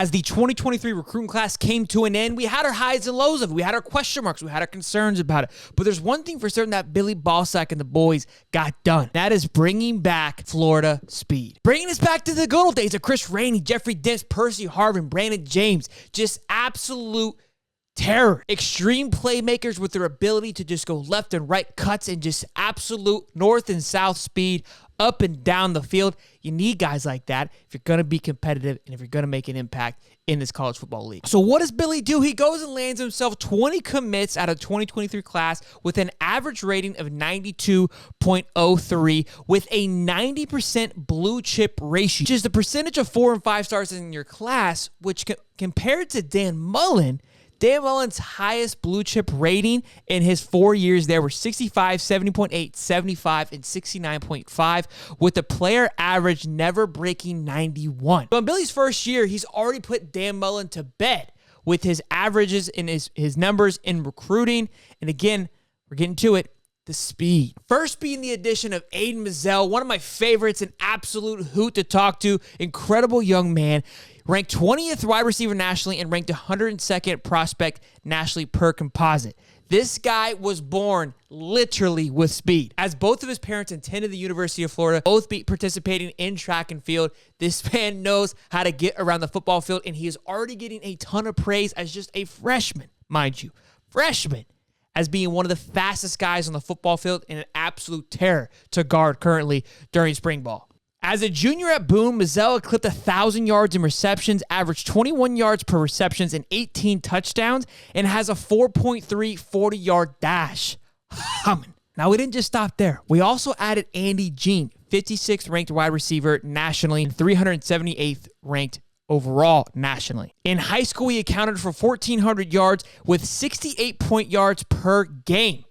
As the 2023 recruiting class came to an end, we had our highs and lows of it. We had our question marks. We had our concerns about it. But there's one thing for certain that Billy Ballsack and the boys got done. That is bringing back Florida speed. Bringing us back to the good old days of Chris Rainey, Jeffrey Dents, Percy Harvin, Brandon James. Just absolute terror. Extreme playmakers with their ability to just go left and right cuts and just absolute north and south speed up and down the field. You need guys like that if you're going to be competitive and if you're going to make an impact in this college football league. So what does Billy do? He goes and lands himself 20 commits out of 2023 class with an average rating of 92.03 with a 90% blue chip ratio, which is the percentage of 4 and 5 stars in your class, which compared to Dan Mullen, Dan Mullen's highest blue chip rating in his 4 years there were 65, 70.8, 75, and 69.5, with the player average never breaking 91. But in Billy's first year, he's already put Dan Mullen to bed with his averages and his numbers in recruiting. And again, we're getting to it. The speed. First being the addition of Aiden Mazzella, one of my favorites, an absolute hoot to talk to. Incredible young man. Ranked 20th wide receiver nationally and ranked 102nd prospect nationally per composite. This guy was born literally with speed. As both of his parents attended the University of Florida, both participating in track and field, this man knows how to get around the football field, and he is already getting a ton of praise as just a freshman, mind you. Freshman. As being one of the fastest guys on the football field and an absolute terror to guard currently during spring ball. As a junior at Boone, Mazzella clipped 1,000 yards in receptions, averaged 21 yards per receptions and 18 touchdowns, and has a 4.3 40-yard dash. Humming. Now, we didn't just stop there. We also added Andy Jean, 56th ranked wide receiver nationally and 378th ranked overall nationally. In high school, he accounted for 1,400 yards with 68 point yards per game.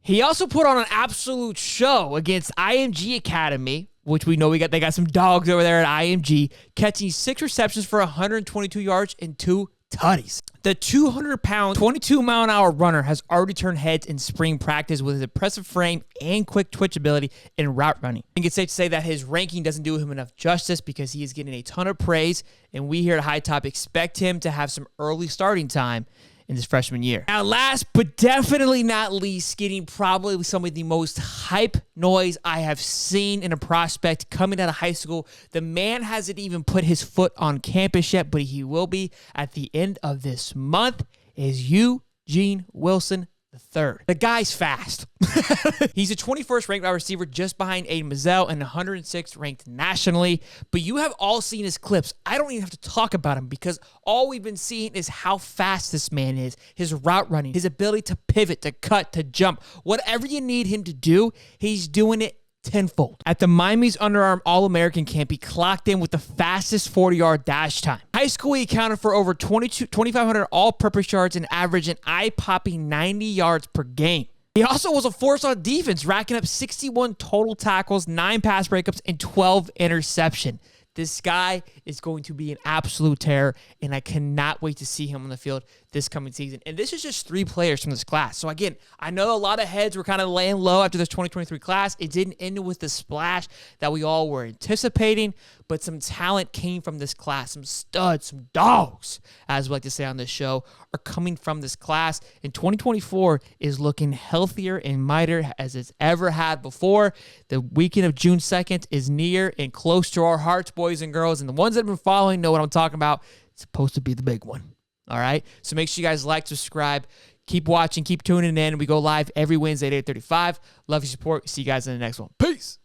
He also put on an absolute show against IMG Academy, which we know they got some dogs over there at IMG, catching 6 receptions for 122 yards and 2 tutties. The 200-pound, 22-mile-an-hour runner has already turned heads in spring practice with his impressive frame and quick twitch ability in route running. I think it's safe to say that his ranking doesn't do him enough justice because he is getting a ton of praise, and we here at Hightop expect him to have some early starting time in his freshman year. Now, last but definitely not least, getting probably some of the most hype noise I have seen in a prospect coming out of high school. The man hasn't even put his foot on campus yet, but he will be at the end of this month, is Eugene Wilson III. The guy's fast. He's a 21st ranked wide receiver just behind Aiden Mazzella and 106th ranked nationally. But you have all seen his clips. I don't even have to talk about him because all we've been seeing is how fast this man is, his route running, his ability to pivot, to cut, to jump. Whatever you need him to do, he's doing it tenfold. At the Miami's Underarm All-American camp, he clocked in with the fastest 40-yard dash time. High school, he accounted for over 2,500 all-purpose yards and averaged an eye-popping 90 yards per game. He also was a force on defense, racking up 61 total tackles, 9 pass breakups, and 12 interceptions. This guy is going to be an absolute terror, and I cannot wait to see him on the field this coming season. And this is just 3 players from this class. So again, I know a lot of heads were kind of laying low after this 2023 class. It didn't end with the splash that we all were anticipating, but some talent came from this class. Some studs, some dogs, as we like to say on this show, are coming from this class. And 2024 is looking healthier and mightier as it's ever had before. The weekend of June 2nd is near and close to our hearts, boys and girls. And the ones that have been following know what I'm talking about. It's supposed to be the big one. All right? So make sure you guys like, subscribe, keep watching, keep tuning in. We go live every Wednesday at 8:35. Love your support. See you guys in the next one. Peace.